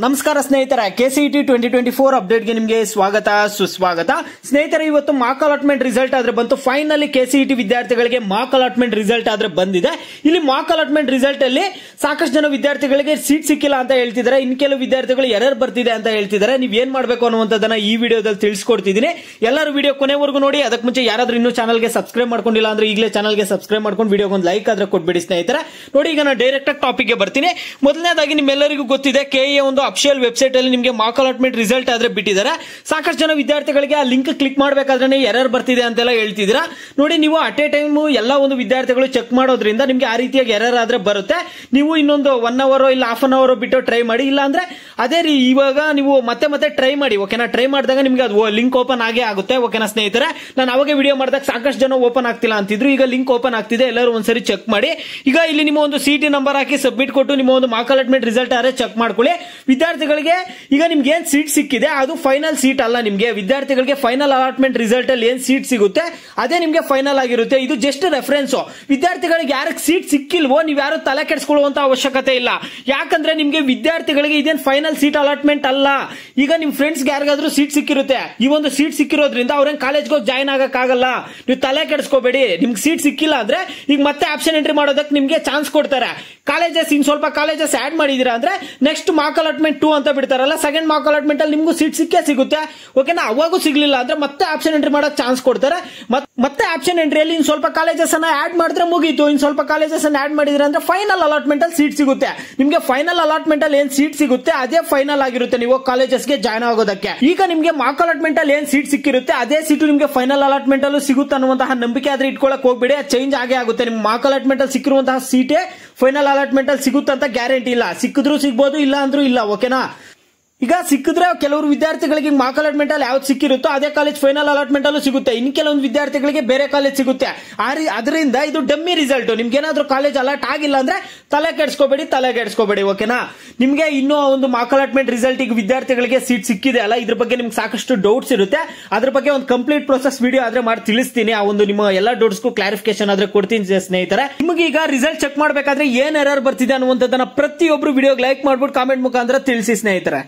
ನಮಸ್ಕಾರ ಸ್ನೇಹಿತರೆ, ಕೆಸಿಇಟಿ 2024 ಅಪ್ಡೇಟ್ಗೆ ನಿಮಗೆ ಸ್ವಾಗತ ಸುಸ್ವಾಗತ. ಸ್ನೇಹಿತರೆ, ಇವತ್ತು ಮಾಕ್ ಅಲಾಟ್ಮೆಂಟ್ ರಿಸಲ್ಟ್ ಆದ್ರೆ ಬಂತು. ಫೈನಲಿ ಕೆಸಿಇಟಿ ವಿದ್ಯಾರ್ಥಿಗಳಿಗೆ ಮಾಕ್ ಅಲಾಟ್ಮೆಂಟ್ ರಿಸಲ್ಟ್ ಆದ್ರೆ ಬಂದಿದೆ. ಇಲ್ಲಿ ಮಾಕ್ ಅಲಾಟ್ಮೆಂಟ್ ರಿಸಲ್ಟ್ ಅಲ್ಲಿ ಸಾಕಷ್ಟು ಜನ ವಿದ್ಯಾರ್ಥಿಗಳಿಗೆ ಸೀಟ್ ಸಿಕ್ಕಿಲ್ಲ ಅಂತ ಹೇಳ್ತಿದ್ದಾರೆ. ಇನ್ ಕೆಲವು ವಿದ್ಯಾರ್ಥಿಗಳು ಎರರ್ ಬರ್ತಿದೆ ಅಂತ ಹೇಳ್ತಿದ್ದಾರೆ. ನೀವ್ ಏನ್ ಮಾಡ್ಬೇಕು ಅನ್ನುವಂಥದ್ದನ್ನ ಈ ವಿಡಿಯೋದಲ್ಲಿ ತಿಳಿಸ್ಕೊಡ್ತಿದ್ದೀನಿ. ಎಲ್ಲರೂ ವಿಡಿಯೋ ಕೊನೆವರೆಗೂ ನೋಡಿ. ಅದಕ್ಕೆ ಮುಂಚೆ ಯಾರಾದ್ರೂ ಇನ್ನೂ ಚಾನಲ್ಗೆ ಸಬ್ಸ್ಕ್ರೈಬ್ ಮಾಡ್ಕೊಂಡಿಲ್ಲ ಅಂದ್ರೆ ಈಗಲೇ ಚಾನಲ್ಗೆ ಸಬ್ಸ್ಕ್ರೈಬ್ ಮಾಡ್ಕೊಂಡು ವಿಡಿಯೋಗೆ ಒಂದು ಲೈಕ್ ಆದ್ರೆ ಕೊಟ್ಬಿಡಿ ಸ್ನೇಹಿತರೆ. ನೋಡಿ, ಈಗ ನಾನು ಡೈರೆಕ್ಟ್ ಆಗಿ ಟಾಪಿಕ್ ಗೆ ಬರ್ತೀನಿ. ಮೊದಲನೇದಾಗಿ ನಿಮ್ಮೆಲ್ಲರಿಗೂ ಗೊತ್ತಿದೆ, ಕೆಎ ಒಂದು ಅಫಿಷಿಯಲ್ ವೆಬ್ಸೈಟ್ ಅಲ್ಲಿ ನಿಮಗೆ ಮಾಕ್ ಅಲಾಟ್ಮೆಂಟ್ ರಿಸಲ್ಟ್ ಆದ್ರೆ ಬಿಟ್ಟಿದ್ದಾರೆ. ಸಾಕಷ್ಟು ಜನ ವಿದ್ಯಾರ್ಥಿಗಳಿಗೆ ಆ ಲಿಂಕ್ ಕ್ಲಿಕ್ ಮಾಡಬೇಕಾದ್ರೆ ಎರರ್ ಬರ್ತಿದೆ ಅಂತೆಲ್ಲ ಹೇಳ್ತಿದ್ದೀರಾ. ನೋಡಿ, ನೀವು ಅಟ್ ಎ ಟೈಮ್ ಎಲ್ಲ ಒಂದು ವಿದ್ಯಾರ್ಥಿಗಳು ಚೆಕ್ ಮಾಡೋದ್ರಿಂದ ನಿಮ್ಗೆ ಆ ರೀತಿಯಾಗಿ ಎರರ್ ಆದ್ರೆ ಬರುತ್ತೆ. ನೀವು ಇನ್ನೊಂದು 1 ಅವರ್ ಇಲ್ಲ ಹಾಫ್ ಅನ್ ಅವರ್ ಬಿಟ್ಟು ಟ್ರೈ ಮಾಡಿ. ಇಲ್ಲ ಅಂದ್ರೆ ಅದೇ ಇವಾಗ ನೀವು ಮತ್ತೆ ಟ್ರೈ ಮಾಡಿ. ಓಕೆನಾ? ಟ್ರೈ ಮಾಡಿದಾಗ ನಿಮ್ಗೆ ಅದು ಲಿಂಕ್ ಓಪನ್ ಆಗೇ ಆಗುತ್ತೆ. ಓಕೆನಾ ಸ್ನೇಹಿತರೆ? ನಾನು ಅವಾಗ ವಿಡಿಯೋ ಮಾಡಿದಾಗ ಸಾಕಷ್ಟು ಜನ ಓಪನ್ ಆಗ್ತಿಲ್ಲ ಅಂತಿದ್ರು. ಈಗ ಲಿಂಕ್ ಓಪನ್ ಆಗ್ತಿದೆ. ಎಲ್ಲರೂ ಒಂದ್ಸರಿ ಚೆಕ್ ಮಾಡಿ. ಈಗ ಇಲ್ಲಿ ನಿಮ್ಮ ಒಂದು ಸಿಟಿ ನಂಬರ್ ಹಾಕಿ ಸಬ್ಮಿಟ್ ಕೊಟ್ಟು ನಿಮ್ಮ ಒಂದು ಮಾಕ್ ಅಲಾಟ್ಮೆಂಟ್ ರಿಸಲ್ಟ್ ಆದ್ರೆ ಚೆಕ್ ಮಾಡ್ಕೊಳ್ಳಿ. ವಿದ್ಯಾರ್ಥಿಗಳಿಗೆ ಈಗ ನಿಮ್ಗೆ ಏನ್ ಸೀಟ್ ಸಿಕ್ಕಿದೆ ಅದು ಫೈನಲ್ ಸೀಟ್ ಅಲ್ಲ. ನಿಮ್ಗೆ ವಿದ್ಯಾರ್ಥಿಗಳಿಗೆ ಫೈನಲ್ ಅಲಾಟ್ಮೆಂಟ್ ರಿಸಲ್ಟ್ ಅಲ್ಲಿ ಏನ್ ಸೀಟ್ ಸಿಗುತ್ತೆ ಅದೇ ನಿಮ್ಗೆ ಫೈನಲ್ ಆಗಿರುತ್ತೆ. ಇದು ಜಸ್ಟ್ ರೆಫರೆನ್ಸ್. ವಿದ್ಯಾರ್ಥಿಗಳಿಗೆ ಯಾರಿಗೆ ಸೀಟ್ ಸಿಕ್ಕಿಲ್ವೋ ನೀವು ಯಾರು ತಲೆ ಕೆಡಿಸ್ಕೊಳ್ಳುವಂತ ಅವಶ್ಯಕತೆ ಇಲ್ಲ. ಯಾಕಂದ್ರೆ ನಿಮ್ಗೆ ವಿದ್ಯಾರ್ಥಿಗಳಿಗೆ ಇದೇನ್ ಫೈನಲ್ ಸೀಟ್ ಅಲಾಟ್ಮೆಂಟ್ ಅಲ್ಲ. ಈಗ ನಿಮ್ ಫ್ರೆಂಡ್ಸ್ ಯಾರಿಗಾದ್ರೂ ಸೀಟ್ ಸಿಕ್ಕಿರುತ್ತೆ. ಈ ಒಂದು ಸೀಟ್ ಸಿಕ್ಕಿರೋದ್ರಿಂದ ಅವ್ರೇನ್ ಕಾಲೇಜ್ಗೆ ಹೋಗಿ ಜಾಯ್ನ್ ಆಗಕ್ಕಾಗಲ್ಲ. ನೀವು ತಲೆ ಕೆಡಿಸ್ಕೋಬೇಡಿ. ನಿಮ್ಗೆ ಸೀಟ್ ಸಿಕ್ಕಿಲ್ಲ ಅಂದ್ರೆ ಈಗ ಮತ್ತೆ ಆಪ್ಷನ್ ಎಂಟ್ರಿ ಮಾಡೋದಕ್ಕೆ ನಿಮ್ಗೆ ಚಾನ್ಸ್ ಕೊಡ್ತಾರೆ. ಕಾಲೇಜಸ್ ಇನ್ ಸ್ವಲ್ಪ ಕಾಲೇಜಸ್ ಆಡ್ ಮಾಡಿದೀರಾ ಅಂದ್ರೆ ನೆಕ್ಸ್ಟ್ ಮಾಕ್ ಅಲಾಟ್ಮೆಂಟ್ 2 ಅಂತ ಬಿಡ್ತಾರಲ್ಲ, ಸೆಕೆಂಡ್ ಮಾಕ್ ಅಲಾಟ್ಮೆಂಟ್ ಅಲ್ಲಿ ನಿಮ್ಗೂ ಸೀಟ್ ಸಿಕ್ಕೇ ಸಿಗುತ್ತೆ. ಓಕೆನಾ? ಅವಾಗೂ ಸಿಗ್ಲಿಲ್ಲ ಅಂದ್ರೆ ಮತ್ತೆ ಆಪ್ಷನ್ ಎಂಟ್ರಿ ಮಾಡಕ್ ಚಾನ್ಸ್ ಕೊಡ್ತಾರೆ. ಮತ್ತೆ ಆಪ್ಷನ್ ಎಂಟ್ರಿಯಲ್ಲಿ ಇನ್ ಸ್ವಲ್ಪ ಕಾಲೇಜಸ್ ಅನ್ನ ಆಡ್ ಮಾಡಿದ್ರೆ ಮುಗೀತು. ಇನ್ ಸ್ವಲ್ಪ ಕಾಲೇಜಸ್ ಅನ್ನ ಆಡ್ ಮಾಡಿದ್ರೆ ಅಂದ್ರೆ ಫೈನಲ್ ಅಲಾಟ್ಮೆಂಟ್ ಅಲ್ಲಿ ಸೀಟ್ ಸಿಗುತ್ತೆ. ನಿಮ್ಗೆ ಫೈನಲ್ ಅಲಾಟ್ಮೆಂಟ್ ಅಲ್ಲಿ ಏನ್ ಸೀಟ್ ಸಿಗುತ್ತೆ ಅದೇ ಫೈನಲ್ ಆಗಿರುತ್ತೆ ನೀವು ಕಾಲೇಜಸ್ಗೆ ಜಾಯ್ನ್ ಆಗೋದಕ್ಕೆ. ಈಗ ನಿಮ್ಗೆ ಮಾಕ್ ಅಲಾಟ್ಮೆಂಟ್ ಅಲ್ಲಿ ಏನ್ ಸೀಟ್ ಸಿಕ್ಕಿರುತ್ತೆ ಅದೇ ಸೀಟು ನಿಮ್ಗೆ ಫೈನಲ್ ಅಲಾಟ್ಮೆಂಟ್ ಅಲ್ಲೂ ಸಿಗುತ್ತೆ ಅನ್ನುವಂತಹ ನಂಬಿಕೆ ಆದ್ರೆ ಇಟ್ಕೊಳಕ್ ಹೋಗ್ಬೇಡಿ. ಚೇಂಜ್ ಆಗೇ ಆಗುತ್ತೆ. ನಿಮ್ ಮಾಕ್ ಅಲಾಟ್ಮೆಂಟ್ ಅಲ್ಲಿ ಸಿಕ್ಕಿರುವಂತಹ ಸೀಟೇ ಫೈನಲ್ ಅಲಾಟ್ಮೆಂಟ್ ಅಲ್ಲಿ ಸಿಗುತ್ತೆ ಅಂತ ಗ್ಯಾರಂಟಿ ಇಲ್ಲ. ಸಿಕ್ಕಿದ್ರು ಸಿಗ್ಬೋದು, ಇಲ್ಲ ಅಂದ್ರೂ ಇಲ್ಲ. ಓಕೆನಾ? ಈಗ ಸಿಕ್ಕಿದ್ರೆ ಕೆಲವರು ವಿದ್ಯಾರ್ಥಿಗಳಿಗೆ ಮಾಕ್ ಅಲಾಟ್ಮೆಂಟ್ ಅಲ್ಲಿ ಯಾವ್ದು ಸಿಕ್ಕಿರುತ್ತೋ ಅದೇ ಕಾಲೇಜ್ ಫೈನಲ್ ಅಲಾಟ್ಮೆಂಟ್ ಅಲ್ಲೂ ಸಿಗುತ್ತೆ. ಇನ್ ಕೆಲವೊಂದು ವಿದ್ಯಾರ್ಥಿಗಳಿಗೆ ಬೇರೆ ಕಾಲೇಜ್ ಸಿಗುತ್ತೆ. ಅದರಿಂದ ಇದು ಡಮ್ಮಿ ರಿಸಲ್ಟ್. ನಿಮ್ಗೆ ಏನಾದ್ರೂ ಕಾಲೇಜ್ ಅಲಾಟ್ ಆಗಿಲ್ಲ ಅಂದ್ರೆ ತಲೆ ಕೆಡಿಸ್ಕೋಬೇಡಿ. ಓಕೆನಾ? ನಿಮ್ಗೆ ಇನ್ನೂ ಒಂದು ಮಾಕ್ ಅಲಾಟ್ಮೆಂಟ್ ರಿಸಲ್ಟ್ ಈಗ ವಿದ್ಯಾರ್ಥಿಗಳಿಗೆ ಸೀಟ್ ಸಿಕ್ಕಿದೆ ಅಲ್ಲ, ಇದ್ರ ಬಗ್ಗೆ ನಿಮ್ಗೆ ಸಾಕಷ್ಟು ಡೌಟ್ಸ್ ಇರುತ್ತೆ. ಅದ್ರ ಬಗ್ಗೆ ಒಂದು ಕಂಪ್ಲೀಟ್ ಪ್ರೊಸೆಸ್ ವಿಡಿಯೋ ಆದ್ರೆ ಮಾಡಿ ತಿಳಿಸ್ತೀನಿ. ಆ ಒಂದು ನಿಮ್ಮ ಎಲ್ಲಾ ಡೌಟ್ಸ್ಗೂ ಕ್ಲಾರಿಫಿಕೇಶನ್ ಆದ್ರೆ ಕೊಡ್ತೀನಿ ಸ್ನೇಹಿತರೆ. ನಿಮ್ಗೆ ಈಗ ರಿಸಲ್ಟ್ ಚೆಕ್ ಮಾಡ್ಬೇಕಾದ್ರೆ ಏನ್ ಎರರ್ ಬರ್ತಿದೆ ಅನ್ನುವಂಥದ್ದನ್ನ ಪ್ರತಿಯೊಬ್ರು ವಿಡಿಯೋಗೆ ಲೈಕ್ ಮಾಡ್ಬಿಟ್ಟು ಕಾಮೆಂಟ್ ಮುಖಾಂತರ ತಿಳಿಸಿ ಸ್ನೇಹಿತರೆ.